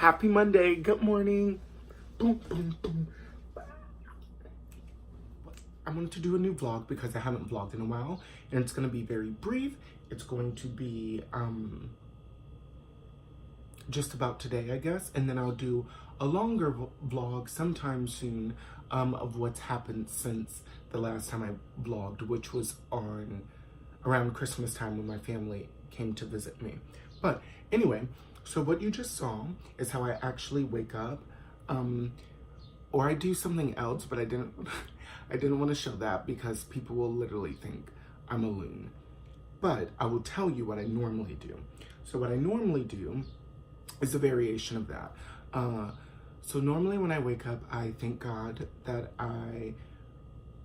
Happy Monday. Good morning. Boom, boom, boom. I wanted to do a new vlog because I haven't vlogged in a while, and it's going to be very brief. It's going to be just about today, I guess, and then I'll do a longer vlog sometime soon of what's happened since the last time I vlogged, which was on around Christmas time when my family came to visit me. But anyway, so what you just saw is how I actually wake up, or I do something else, but I didn't want to show that because people will literally think I'm a loon. But I will tell you what I normally do. So what I normally do is a variation of that. So normally when I wake up, I thank God that I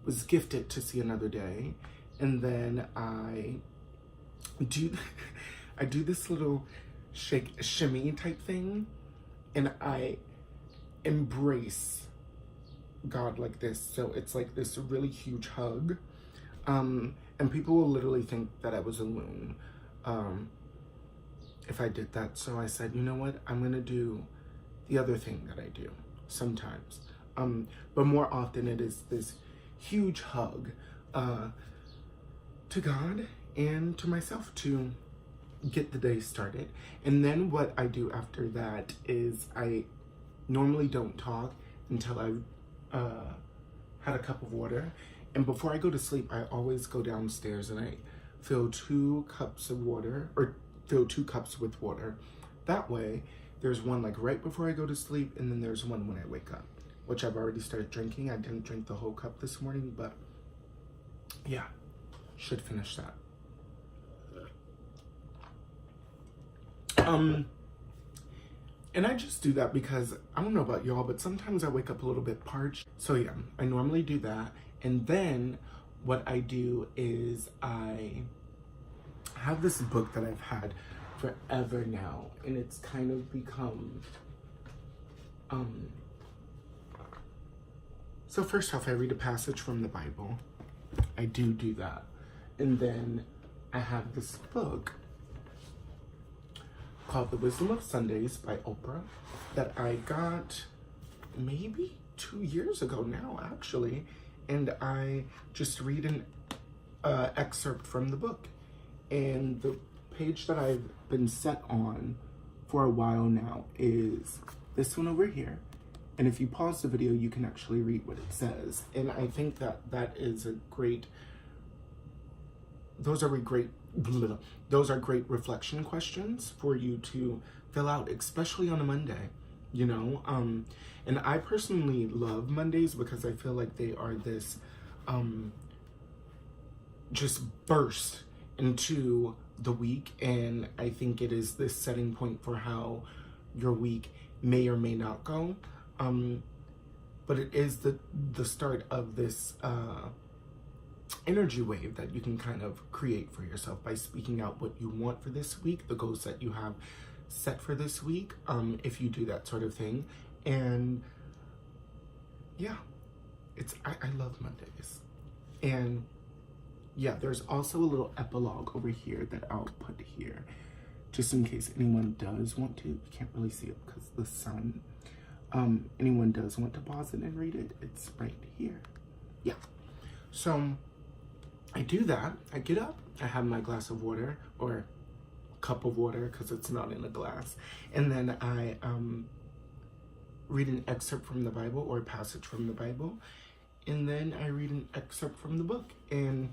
was gifted to see another day. And then I do this little shimmy type thing, and I embrace God like this. So it's like this really huge hug. And people will literally think that I was a loon if I did that. So I said, you know what? I'm gonna do the other thing that I do sometimes. But more often it is this huge hug to God and to myself to get the day started. And then what I do after that is I normally don't talk until I've had a cup of water. And before I go to sleep, I always go downstairs and I fill 2 cups of water, or fill 2 cups with water. That way, there's one like right before I go to sleep, and then there's one when I wake up, which I've already started drinking. I didn't drink the whole cup this morning, but yeah, should finish that. And I just do that because, I don't know about y'all, but sometimes I wake up a little bit parched. So yeah, I normally do that. And then what I do is I have this book that I've had forever now, and it's kind of become, so first off, I read a passage from the Bible. I do that. And then I have this book called The Wisdom of Sundays by Oprah that I got maybe 2 years ago now, actually. And I just read an excerpt from the book. And the page that I've been set on for a while now is this one over here. And if you pause the video, you can actually read what it says. And I think that that is a great, those are great reflection questions for you to fill out, especially on a Monday, you know? And I personally love Mondays because I feel like they are this just burst into the week. And I think it is this setting point for how your week may or may not go. But it is the start of this energy wave that you can kind of create for yourself by speaking out what you want for this week, the goals that you have set for this week, if you do that sort of thing. And yeah, I love Mondays. And yeah, there's also a little epilogue over here that I'll put here, just in case anyone does want to. You can't really see it because the sun. Anyone does want to pause it and read it, it's right here. Yeah. So I do that. I get up, I have my glass of water, or cup of water because it's not in a glass. And then I read an excerpt from the Bible or a passage from the Bible. And then I read an excerpt from the book. And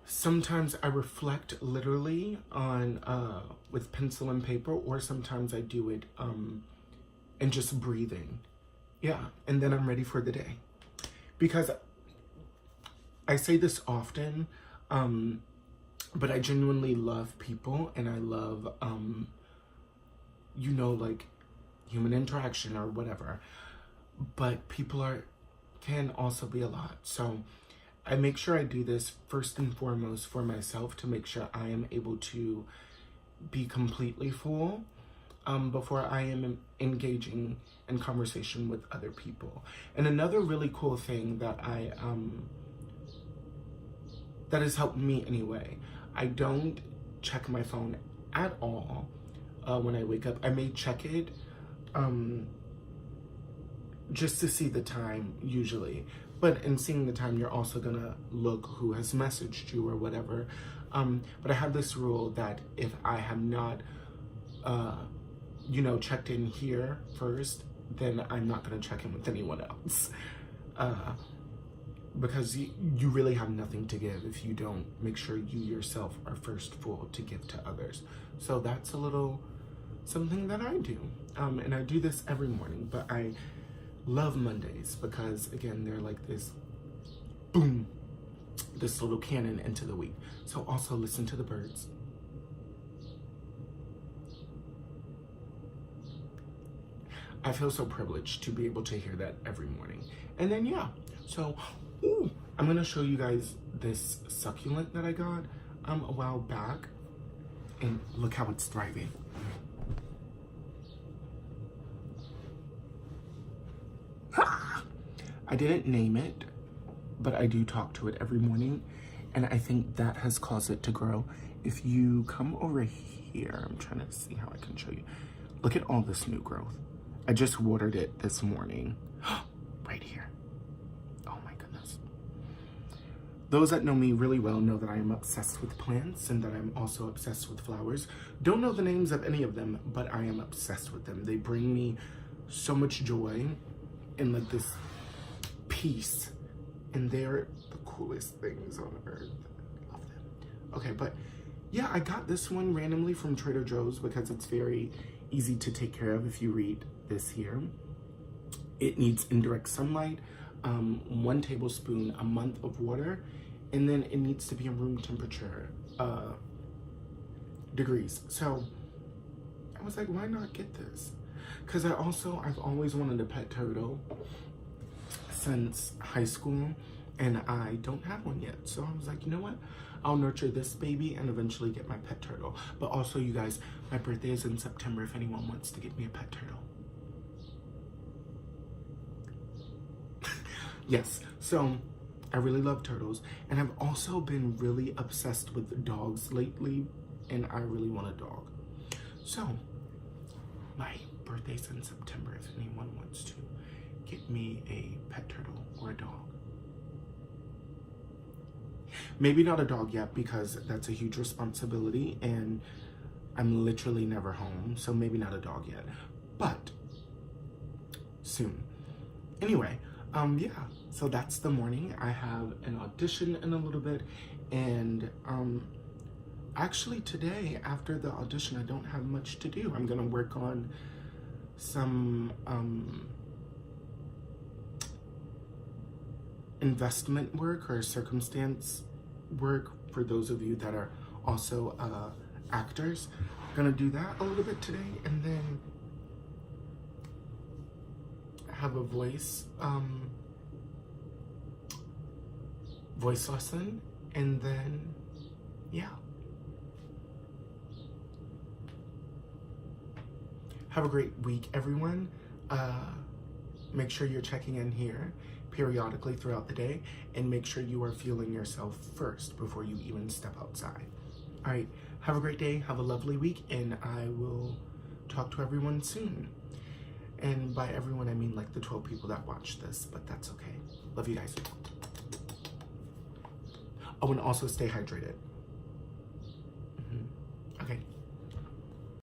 sometimes I reflect literally on with pencil and paper, or sometimes I do it and just breathing. Yeah, and then I'm ready for the day. Because I say this often, but I genuinely love people, and I love, you know, like human interaction or whatever. But people can also be a lot. So I make sure I do this first and foremost for myself to make sure I am able to be completely full before I am engaging in conversation with other people. And another really cool thing that that has helped me anyway, I don't check my phone at all when I wake up. I may check it just to see the time usually. But in seeing the time, you're also gonna look who has messaged you or whatever. But I have this rule that if I have not, checked in here first, then I'm not gonna check in with anyone else. Because you really have nothing to give if you don't make sure you yourself are first full to give to others. So that's a little something that I do. And I do this every morning, but I love Mondays because, again, they're like this boom, this little cannon into the week. So also listen to the birds. I feel so privileged to be able to hear that every morning. And then, yeah, so I'm gonna show you guys this succulent that I got a while back. And look how it's thriving. I didn't name it, but I do talk to it every morning, and I think that has caused it to grow. If you come over here, I'm trying to see how I can show you. Look at all this new growth. I just watered it this morning. Right here. Oh my goodness. Those that know me really well know that I am obsessed with plants and that I'm also obsessed with flowers. Don't know the names of any of them, but I am obsessed with them. They bring me so much joy and like this peace, and they're the coolest things on earth. Love them. Okay, but yeah, I got this one randomly from Trader Joe's because it's very easy to take care of. If you read this here, it needs indirect sunlight, 1 tablespoon a month of water, and then it needs to be in room temperature degrees. So I was like, why not get this? Because I've always wanted a pet turtle since high school, and I don't have one yet. So I was like, you know what? I'll nurture this baby and eventually get my pet turtle. But also, you guys, my birthday is in September if anyone wants to get me a pet turtle. Yes, so I really love turtles, and I've also been really obsessed with dogs lately, and I really want a dog. So my birthday's in September if anyone wants to get me a pet turtle or a dog. Maybe not a dog yet because that's a huge responsibility and I'm literally never home, so maybe not a dog yet, but soon. Anyway, yeah, so that's the morning. I have an audition in a little bit, and actually today, after the audition, I don't have much to do. I'm gonna work on some investment work or circumstance work for those of you that are also actors. I'm gonna do that a little bit today, and then have a voice lesson, and then yeah, have a great week, everyone. Make sure you're checking in here periodically throughout the day, and make sure you are fueling yourself first before you even step outside. All right, have a great day, have a lovely week, and I will talk to everyone soon. And by everyone, I mean like the 12 people that watch this, but that's okay. Love you guys. Oh, and also stay hydrated.